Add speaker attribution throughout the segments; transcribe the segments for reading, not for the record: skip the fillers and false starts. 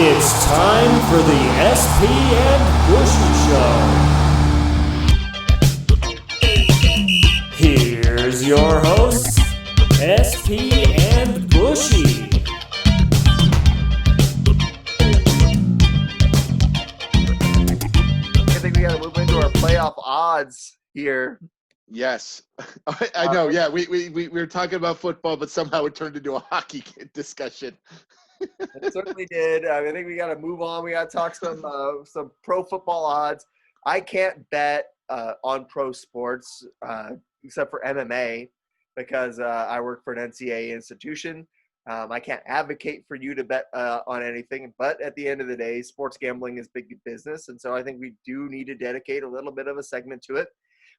Speaker 1: It's time for the SP and Bushy Show. Here's your hosts, SP and Bushy.
Speaker 2: I think we got to move into our playoff odds here.
Speaker 3: Yes, I know. Yeah, we were talking about football, but somehow it turned into a hockey discussion.
Speaker 2: It certainly did. I think we got to move on. We got to talk some pro football odds. I can't bet on pro sports except for MMA because I work for an NCAA institution. I can't advocate for you to bet on anything, but at the end of the day, sports gambling is big business, and so I think we do need to dedicate a little bit of a segment to it.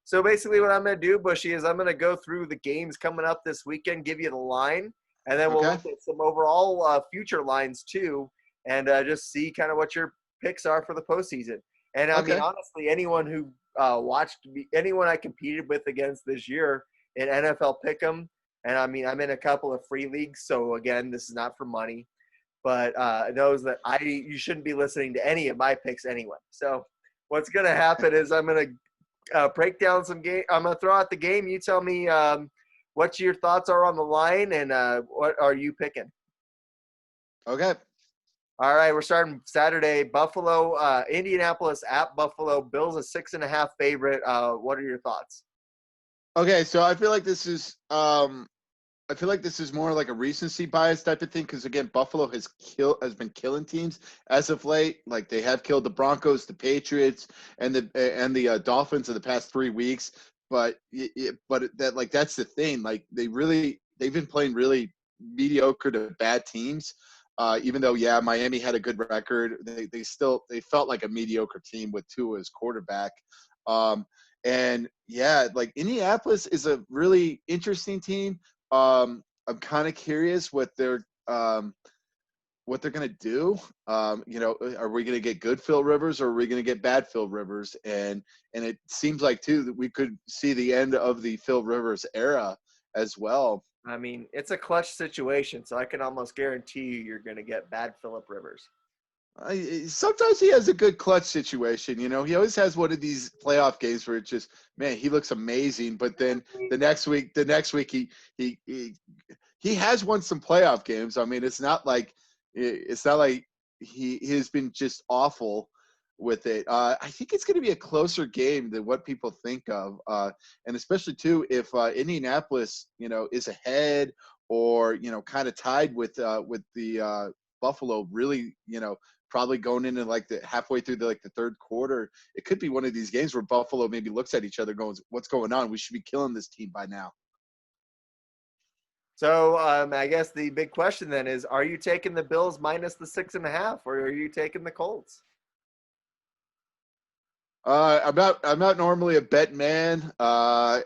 Speaker 2: So basically what I'm going to do, Bushy, is I'm going to go through the games coming up this weekend, give you the line, and then we'll look at some overall future lines too, and just see kind of what your picks are for the postseason. And I mean, honestly, anyone who watched me, anyone I competed with against this year in NFL Pick'em, and I mean, I'm in a couple of free leagues, so again, this is not for money, but knows that you shouldn't be listening to any of my picks anyway. So what's going to happen is I'm going to break down some game. I'm going to throw out the game. You tell me what your thoughts are on the line and what are you picking?
Speaker 3: Okay.
Speaker 2: All right, we're starting Saturday. Buffalo, Indianapolis at Buffalo. Bills a 6.5 favorite. What are your thoughts?
Speaker 3: Okay, so I feel like this is more like a recency bias type of thing because again, Buffalo has been killing teams as of late. Like they have killed the Broncos, the Patriots, and the Dolphins in the past 3 weeks. But that's the thing. Like they've been playing really mediocre to bad teams. Even though Miami had a good record, they felt like a mediocre team with Tua as quarterback. And like Indianapolis is a really interesting team. I'm kind of curious what they're going to do. Are we going to get good Phil Rivers or are we going to get bad Phil Rivers? And it seems like too that we could see the end of the Phil Rivers era as well.
Speaker 2: I mean, it's a clutch situation, so I can almost guarantee you're going to get bad Philip Rivers.
Speaker 3: Sometimes he has a good clutch situation. He always has one of these playoff games where it's just, man, he looks amazing. But then the next week he has won some playoff games. I mean, it's not like he has been just awful with it. I think it's going to be a closer game than what people think of, and especially too if Indianapolis, is ahead or kind of tied with the Buffalo. Really, probably going into like the halfway through the third quarter, it could be one of these games where Buffalo maybe looks at each other, going, "What's going on? We should be killing this team by now."
Speaker 2: So I guess the big question then is: are you taking the Bills minus the 6.5, or are you taking the Colts?
Speaker 3: I'm not normally a bet man. I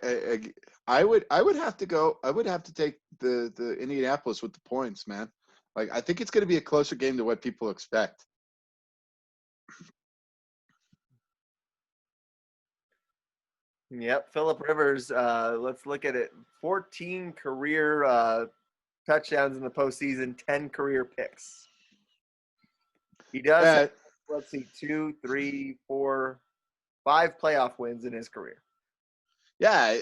Speaker 3: would have to go. I would have to take the Indianapolis with the points, man. Like I think it's going to be a closer game than what people expect.
Speaker 2: Yep, Philip Rivers. Let's look at it. 14 career touchdowns in the postseason, 10 career picks. He does have, let's see, 2, 3, 4, 5 playoff wins in his career.
Speaker 3: Yeah.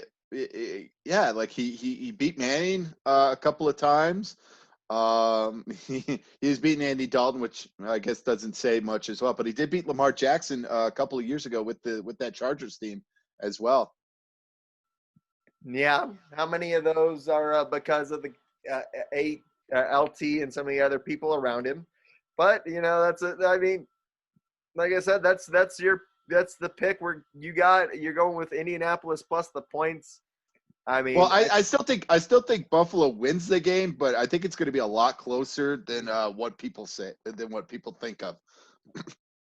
Speaker 3: Like he beat Manning a couple of times. He was beating Andy Dalton, which I guess doesn't say much as well. But he did beat Lamar Jackson a couple of years ago with that Chargers team as well.
Speaker 2: Yeah, how many of those are because of the LT and some of the other people around him? But I mean, like I said, that's the pick where you're going with Indianapolis plus the points. I mean,
Speaker 3: well, I still think Buffalo wins the game, but I think it's going to be a lot closer than what people say, than what people think of.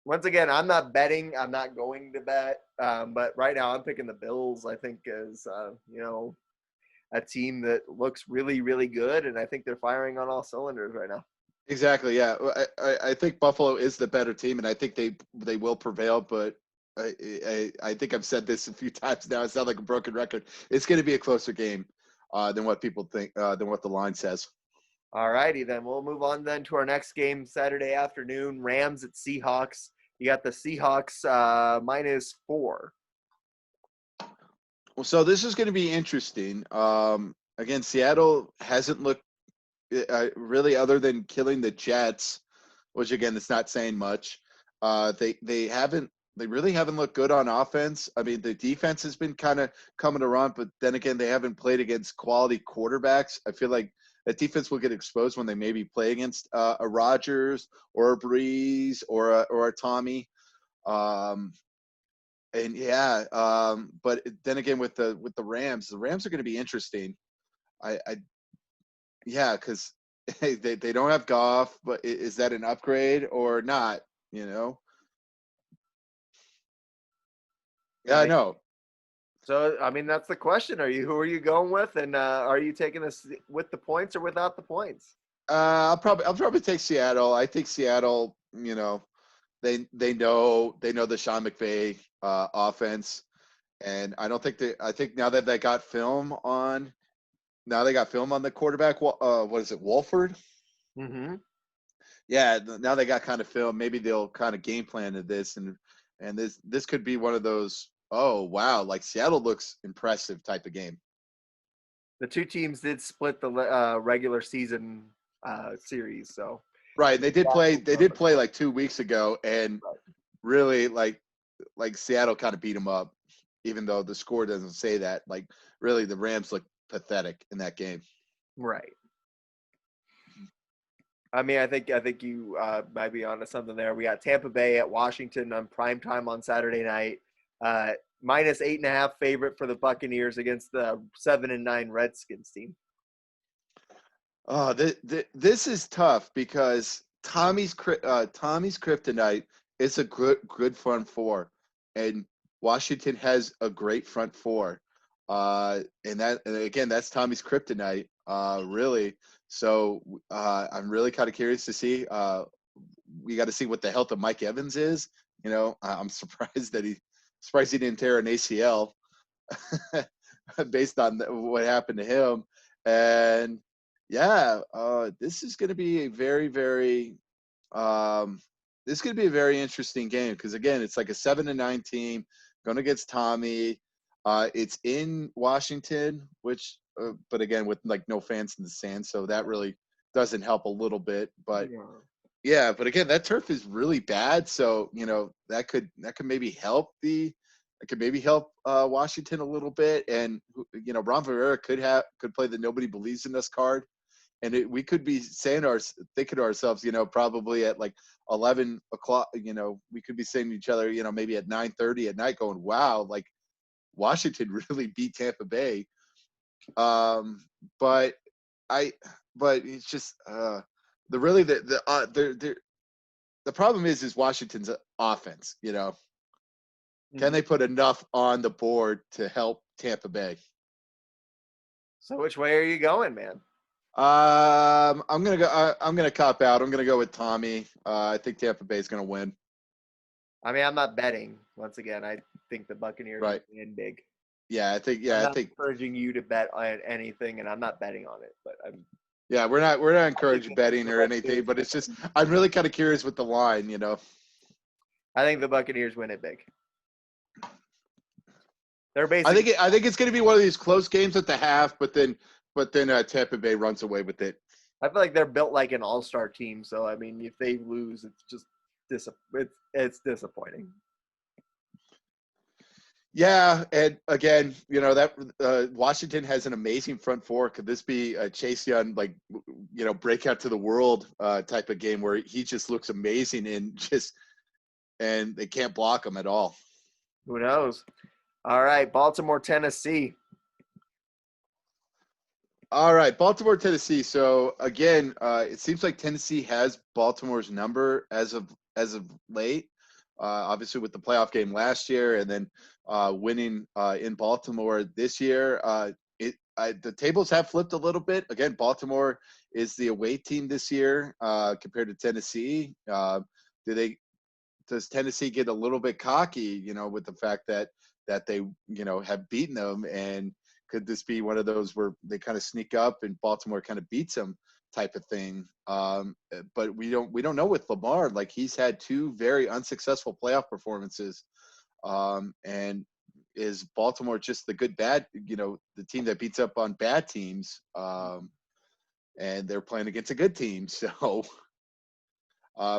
Speaker 2: Once again, I'm not betting. I'm not going to bet. But right now, I'm picking the Bills. I think is a team that looks really, really good, and I think they're firing on all cylinders right now.
Speaker 3: Exactly. Yeah, I think Buffalo is the better team, and I think they will prevail. But I think I've said this a few times now. I sound like a broken record. It's going to be a closer game than what people think, than what the line says.
Speaker 2: All righty, then we'll move on then to our next game Saturday afternoon. Rams at Seahawks. You got the Seahawks -4.
Speaker 3: Well, so this is going to be interesting. Again, Seattle hasn't looked really, other than killing the Jets, which again, it's not saying much. They really haven't looked good on offense. I mean, the defense has been kind of coming around, but then again, they haven't played against quality quarterbacks. I feel like that defense will get exposed when they maybe play against a Rodgers or a Breeze or a Tommy. And yeah, but then again, with the Rams are going to be interesting. I yeah, because they don't have Goff, but is that an upgrade or not? You know? Yeah, I know.
Speaker 2: So, I mean, that's the question. Who are you going with? And are you taking this with the points or without the points?
Speaker 3: I'll probably take Seattle. I think Seattle, they know the Sean McVay offense, and I don't think I think now that they got film on the quarterback. What is it, Wolford?
Speaker 2: Mm-hmm.
Speaker 3: Yeah, now they got kind of film. Maybe they'll kind of game plan to this, and this could be one of those. Oh wow, like Seattle looks impressive type of game.
Speaker 2: The two teams did split the regular season series, so
Speaker 3: Right, they did play. They did play like 2 weeks ago, and really like Seattle kind of beat them up, even though the score doesn't say that. Like really, the Rams look pathetic in that game.
Speaker 2: right. I mean, I think you might be onto something there. We got Tampa Bay at Washington on prime time on Saturday night. -8.5 favorite for the Buccaneers against the 7-9 Redskins team.
Speaker 3: Oh, this is tough because Tommy's kryptonite is a good front four, and Washington has a great front four, and again that's Tommy's kryptonite, really. So I'm really kind of curious to see. We got to see what the health of Mike Evans is. I'm surprised he didn't tear an ACL based on what happened to him, and yeah, this is going to be a very, very this is going to be a very interesting game because again, it's like a 7-9 team going against Tommy. It's in Washington, which, but again, with like no fans in the stands, so that really doesn't help a little bit. But yeah, but again, that turf is really bad, so that could maybe help Washington a little bit, and Ron Rivera could play the nobody believes in us card. And we could be thinking to ourselves, probably at like 11 o'clock, we could be saying to each other, maybe at 9:30 at night going, wow, like Washington really beat Tampa Bay. But it's just the problem is Washington's offense, Can they put enough on the board to help Tampa Bay?
Speaker 2: So which way are you going, man?
Speaker 3: I'm gonna cop out. I'm gonna go with Tommy. I think Tampa Bay is gonna win.
Speaker 2: I mean, I'm not betting. Once again, I think the Buccaneers win big.
Speaker 3: Yeah, I think.
Speaker 2: I'm not encouraging you to bet on anything, and I'm not betting on it. But
Speaker 3: yeah, we're not encouraging betting or anything. But it's just I'm really kind of curious with the line.
Speaker 2: I think the Buccaneers win it big. They're
Speaker 3: basically. I think it's going to be one of these close games at the half, but then Tampa Bay runs away with it.
Speaker 2: I feel like they're built like an all-star team. So I mean, if they lose, it's just it's disappointing.
Speaker 3: Yeah, and again, that Washington has an amazing front four. Could this be a Chase Young, break out to the world type of game where he just looks amazing and they can't block him at all?
Speaker 2: Who knows? All right, Baltimore, Tennessee.
Speaker 3: All right, Baltimore, Tennessee. So again, it seems like Tennessee has Baltimore's number as of late. Obviously, with the playoff game last year, and then winning in Baltimore this year, the tables have flipped a little bit. Again, Baltimore is the away team this year compared to Tennessee. Does Tennessee get a little bit cocky, with the fact that they, have beaten them, and could this be one of those where they kind of sneak up and Baltimore kind of beats them type of thing. But we don't know with Lamar. Like, he's had 2 very unsuccessful playoff performances. And is Baltimore just the good bad, the team that beats up on bad teams? And they're playing against a good team. So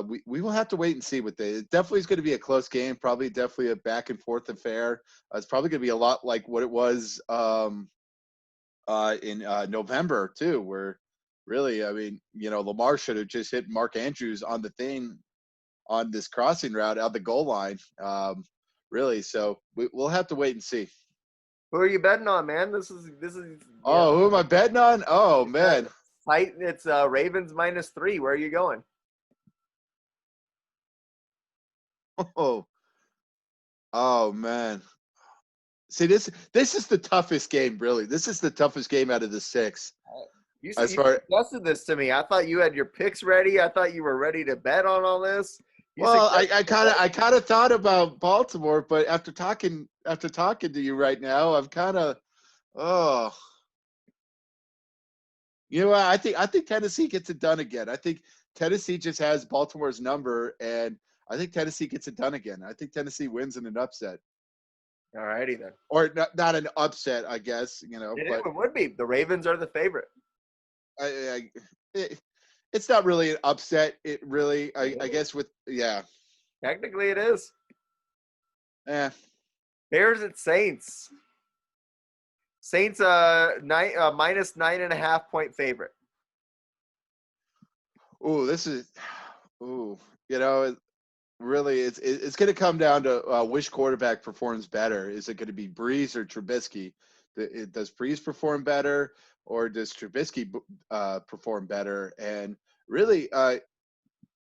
Speaker 3: we will have to wait and see what it definitely is going to be a close game, probably definitely a back and forth affair. It's probably going to be a lot like what it was in November too, where really, I mean, Lamar should have just hit Mark Andrews on the thing on this crossing route out the goal line. Really, so we'll have to wait and see.
Speaker 2: Who are you betting on, man? This is.
Speaker 3: Oh, who am I betting on? Oh, man.
Speaker 2: It's Ravens -3. Where are you going?
Speaker 3: Oh man. See, this is the toughest game, really. This is the toughest game out of the 6.
Speaker 2: You suggested this to me. I thought you had your picks ready. I thought you were ready to bet on all this.
Speaker 3: Well, I kind of thought about Baltimore, but after talking to you right now, I'm kind of I think Tennessee gets it done again. I think Tennessee just has Baltimore's number, and I think Tennessee gets it done again. I think Tennessee wins in an upset.
Speaker 2: All righty then.
Speaker 3: Or not an upset, I guess.
Speaker 2: It would be. The Ravens are the favorite.
Speaker 3: It's not really an upset. It really, I guess,
Speaker 2: Technically, it is.
Speaker 3: Yeah.
Speaker 2: Bears at Saints. Saints -9.5 point favorite.
Speaker 3: Really, it's going to come down to which quarterback performs better. Is it going to be Breeze or Trubisky? Does Breeze perform better, or does Trubisky perform better? And really, I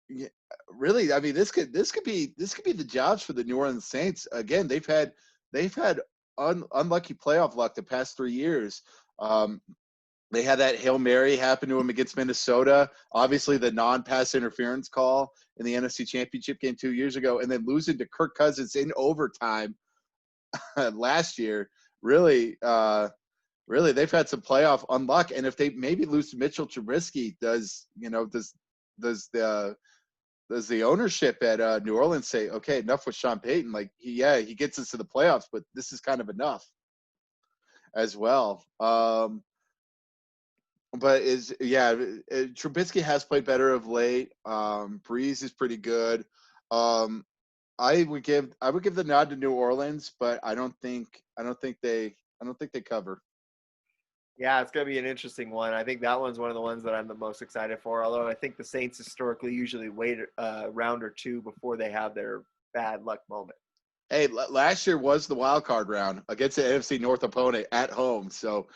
Speaker 3: mean, this could be the jobs for the New Orleans Saints. Again, they've had unlucky playoff luck the past 3 years. They had that Hail Mary happen to them against Minnesota. Obviously, the non-pass interference call in the NFC Championship game 2 years ago, and then losing to Kirk Cousins in overtime last year. Really, they've had some playoff unluck. And if they maybe lose to Mitchell Trubisky, does the ownership at New Orleans say, okay, enough with Sean Payton? Like, he gets us to the playoffs, but this is kind of enough as well. But Trubisky has played better of late. Breeze is pretty good. I would give the nod to New Orleans, but I don't think they cover.
Speaker 2: Yeah, it's going to be an interesting one. I think that one's one of the ones that I'm the most excited for, although I think the Saints historically usually wait a round or two before they have their bad luck moment.
Speaker 3: Hey, last year was the wild card round against the NFC North opponent at home. So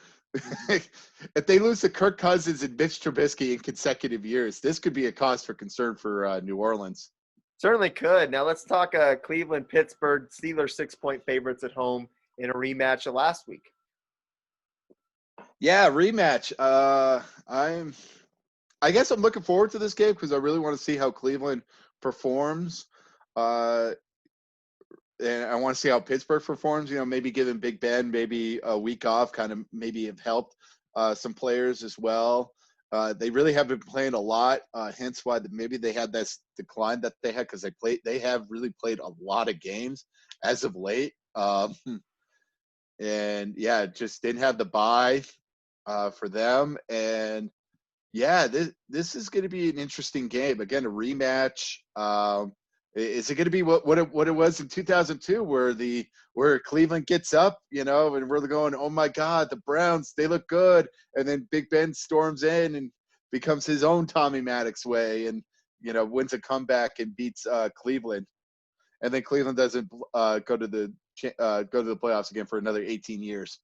Speaker 3: if they lose to Kirk Cousins and Mitch Trubisky in consecutive years, this could be a cause for concern for New Orleans.
Speaker 2: Certainly could. Now let's talk Cleveland, Pittsburgh. Steelers 6-point favorites at home in a rematch of last week.
Speaker 3: Yeah, rematch. I guess I'm looking forward to this game because I really want to see how Cleveland performs. And I want to see how Pittsburgh performs. Maybe giving Big Ben maybe a week off kind of maybe have helped some players as well. They really have been playing a lot, hence why maybe they had this decline that they had because they have really played a lot of games as of late. And yeah, just didn't have the bye for them. And yeah, this is going to be an interesting game. Again, a rematch. Is it going to be what it was in 2002, where Cleveland gets up, and we're going, oh my God, the Browns, they look good, and then Big Ben storms in and becomes his own Tommy Maddox way, and wins a comeback and beats Cleveland, and then Cleveland doesn't go to the playoffs again for another 18 years.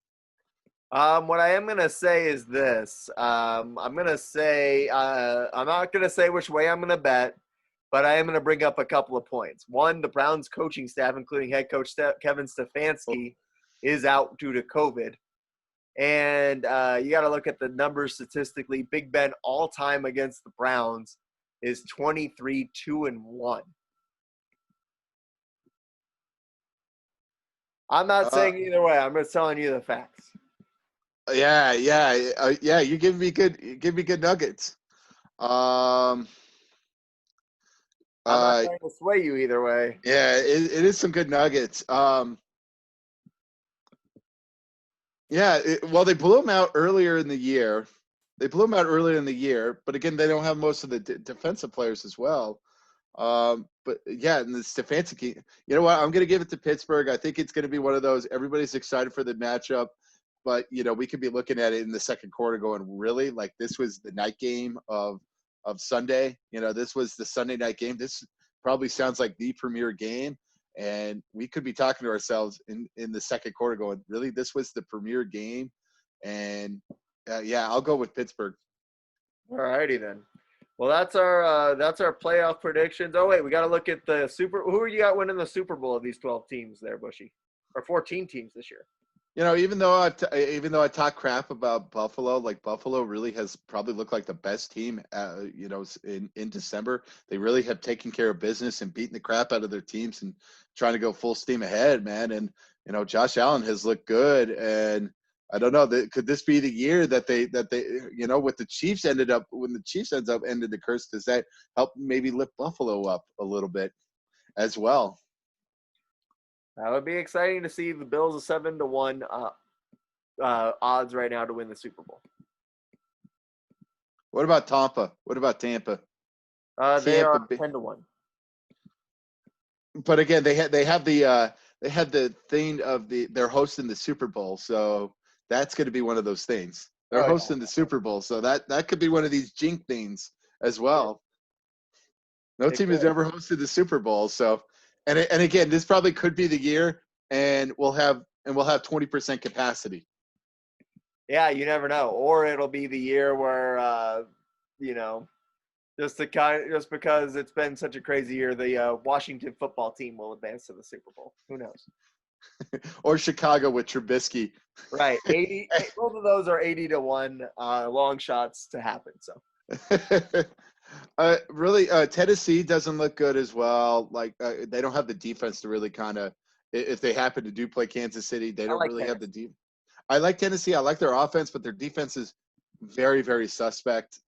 Speaker 2: What I am going to say is this. I'm going to say I'm not going to say which way I'm going to bet, but I am going to bring up a couple of points. One, the Browns coaching staff, including head coach Kevin Stefanski, is out due to COVID. And you got to look at the numbers statistically. Big Ben all-time against the Browns is 23-2-1. I'm not saying either way. I'm just telling you the facts.
Speaker 3: Yeah. You give me good nuggets. Um,
Speaker 2: I'm not
Speaker 3: uh,
Speaker 2: trying to sway you either way.
Speaker 3: yeah, it is some good nuggets. Yeah, well, they blew them out earlier in the year. But again, they don't have most of the defensive players as well. But yeah, and the Stefanski, you know what? I'm going to give it to Pittsburgh. I think it's going to be one of those. Everybody's excited for the matchup, but we could be looking at it in the second quarter, going, really? Like this was the night game of Sunday. This was the Sunday night game. This probably sounds like the premier game, and we could be talking to ourselves in the second quarter, going, really? This was the premier game, and yeah, I'll go with Pittsburgh.
Speaker 2: All righty then. Well, that's our playoff predictions. Oh wait, we got to look at the Who are you got winning the Super Bowl of these 12 teams there, Bushy? Or 14 teams this year?
Speaker 3: Even though I talk crap about Buffalo, like Buffalo really has probably looked like the best team. In December, they really have taken care of business and beaten the crap out of their teams and trying to go full steam ahead, man. And Josh Allen has looked good, and I don't know. Could this be the year that they with the Chiefs ended up ended the curse? Does that help maybe lift Buffalo up a little bit as well?
Speaker 2: That would be exciting to see the Bills a 7-1 odds right now to win the Super Bowl.
Speaker 3: What about Tampa?
Speaker 2: They are 10-1.
Speaker 3: But again, they had the thing of they're hosting the Super Bowl, so that's going to be one of those things. They're hosting the Super Bowl, so that could be one of these jinx things as well. No team has ever hosted the Super Bowl, so and again, this probably could be the year, and we'll have 20% capacity.
Speaker 2: Yeah, you never know, or it'll be the year where just because it's been such a crazy year, the Washington football team will advance to the Super Bowl. Who knows?
Speaker 3: Or Chicago with Trubisky.
Speaker 2: Right. 80. Both of those are 80-1 long shots to happen. So.
Speaker 3: Really, Tennessee doesn't look good as well. Like they don't have the defense to really kind of. If they happen to do play Kansas City, they don't really have the deep. I like Tennessee. I like their offense, but their defense is very, very suspect.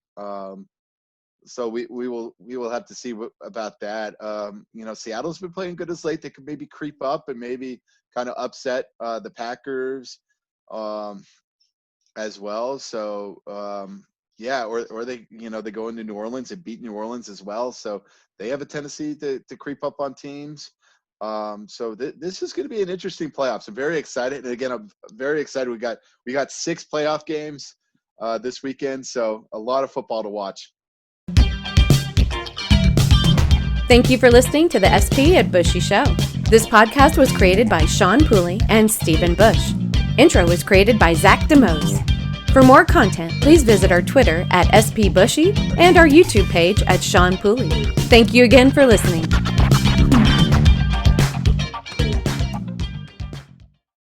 Speaker 3: So we will have to see about that. Seattle's been playing good as late. They could maybe creep up and maybe kind of upset the Packers as well. So or they they go into New Orleans and beat New Orleans as well. So they have a tendency to creep up on teams. So this is going to be an interesting playoffs. I'm very excited, and again, I'm very excited. We got 6 playoff games this weekend, so a lot of football to watch.
Speaker 4: Thank you for listening to the SP at Bushy Show. This podcast was created by Sean Pooley and Stephen Bush. Intro was created by Zach DeMose. For more content, please visit our Twitter at SP Bushy and our YouTube page at Sean Pooley. Thank you again for listening.